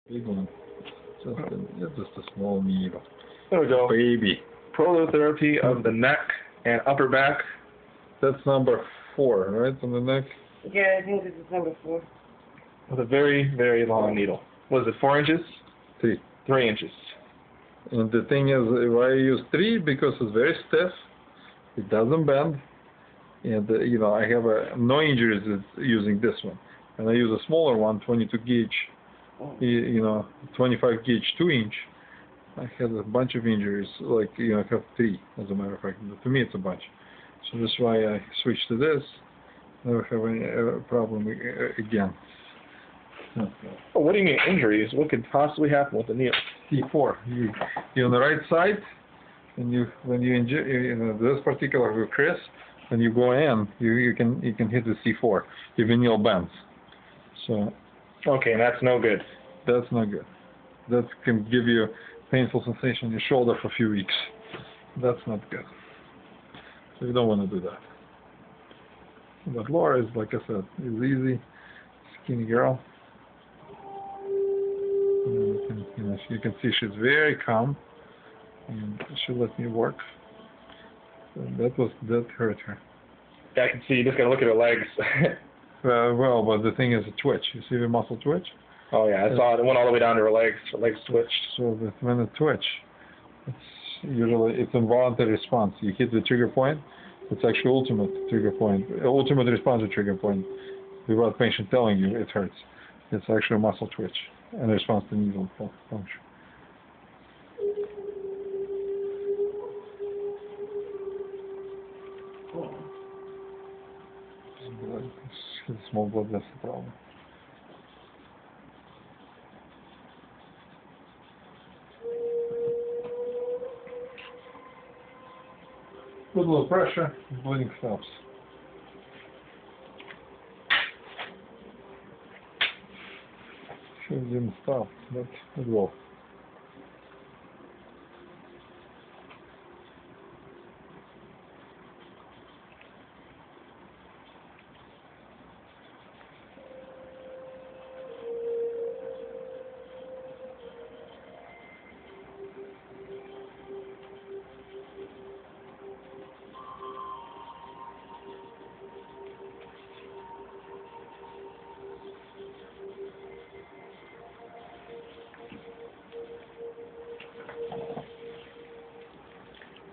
Big one. Just a small needle. There we go. Baby. Prolotherapy of the neck and upper back. That's number 4, right, on the neck? Yeah, I think this is number 4. With a very, very long needle. Was it 4 inches? 3. 3 inches. And the thing is, why I use 3? Because it's very stiff. It doesn't bend. And, I have no injuries using this one. And I use a smaller one, 22 gauge, 25 gauge, 2 inch. I had a bunch of injuries, I have 3, as a matter of fact. To me, it's a bunch. So that's why I switched to this. Never have any problem again. Oh, what do you mean injuries? What could possibly happen with the needle? C4. You're on the right side, and when you injure this particular crease, when you go in, you can hit the C4 if the needle bends. So. Okay, and that's no good. That's not good. That can give you painful sensation in your shoulder for a few weeks. That's not good. So you don't want to do that. But Laura is, like I said, is easy, skinny girl. And you can see she's very calm, and she let me work. So that hurt her. Yeah, I can see. You just gotta look at her legs. Well, but the thing is, a twitch. You see the muscle twitch? Oh yeah, I saw it. It went all the way down to her legs. Her legs twitched. So when it twitch, it's involuntary response. You hit the trigger point. It's actually ultimate trigger point. Ultimate response to trigger point. Without patient telling you it hurts. It's actually a muscle twitch and response to needle function. Small blood, that's the problem. Put a little pressure, bleeding stops. Sure didn't stop, but it will.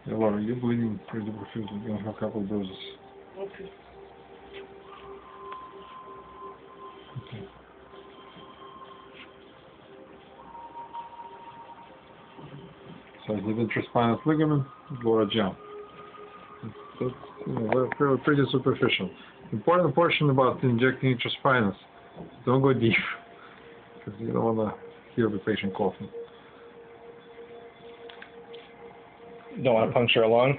Yeah, Laura, you're bleeding pretty profusely. You're going to have a couple of bruises. Okay. Okay. So I did intraspinous ligament, Laura jump. That's pretty superficial. The important portion about injecting intraspinous, don't go deep, because you don't want to hear the patient coughing. Don't want to puncture a lung?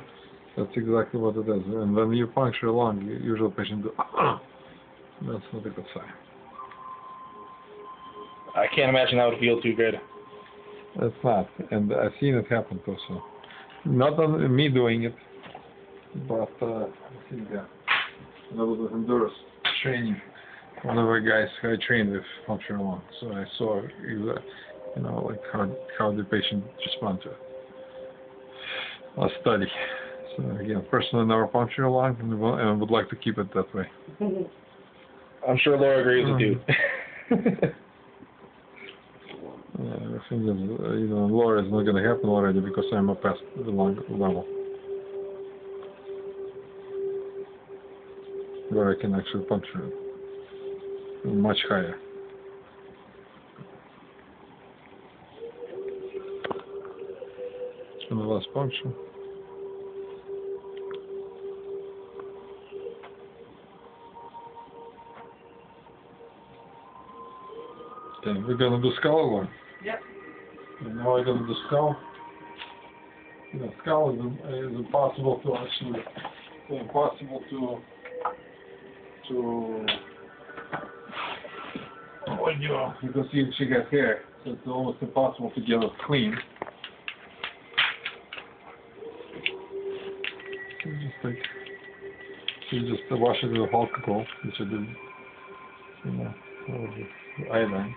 That's exactly what it is. And when you puncture a lung, usually the patient do, that's not a good sign. I can't imagine that would feel too good. It's not, and I've seen it happen too. So, not on me doing it, but I think that was with endurance training. One of the guys I trained with puncture lung, so I saw, like how the patient respond to it. A study. So again, personally never punctured a lung, and would like to keep it that way. I'm sure Laura agrees with you. The thing is, Laura is not going to happen already because I'm past the lung level where I can actually puncture it much higher. And the last puncture. Okay, we're gonna do skull one. Yep. And now we're gonna do skull. Skull is impossible to actually, when you can see she got hair, so it's almost impossible to get it clean. So just wash it with alcohol, which I did, iodine.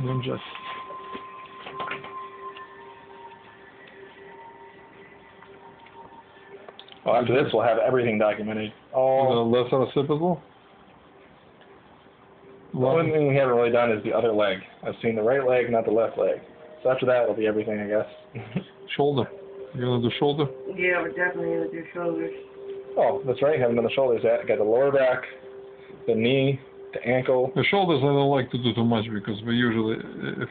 Ninja. Well, after this, we'll have everything documented. All. Less occipital? The only thing we haven't really done is the other leg. I've seen the right leg, not the left leg. So after that, it'll be everything, I guess. Shoulder. You're going to do shoulder? Yeah, we're definitely going to do shoulders. Oh, that's right. Haven't done the shoulders yet. Got the lower back, the knee, the ankle. The shoulders I don't like to do too much because we usually, if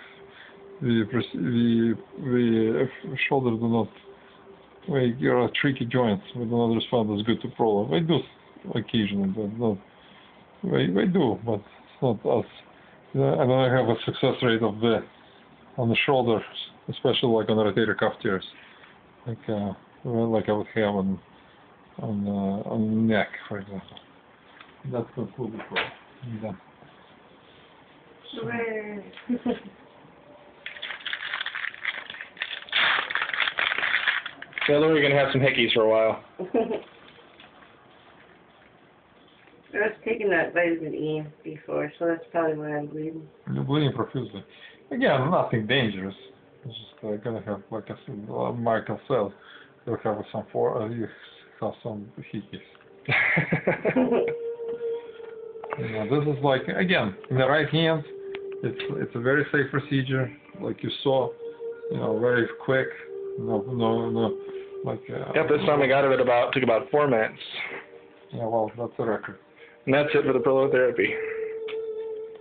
if shoulders do not, you're a tricky joint, we do not respond as good to prolapse. We do occasionally, but not, we do, but it's not us. I don't have a success rate of on the shoulders, especially like on rotator cuff tears, like I would have on the neck, for example. That's completely problem. Yeah. Hooray. Yeah, then we're going to have some hickeys for a while. I was taking that vitamin E before, so that's probably why I'm bleeding. You're bleeding profusely. Again, nothing dangerous. It's just gonna have, like I said, Michael says, you'll have you have some hickeys. This is like, again, in the right hand, it's a very safe procedure, like you saw, very quick. No, like. Yep, this time I got it took about 4 minutes. Yeah, well, that's a record. And that's it for the prolotherapy.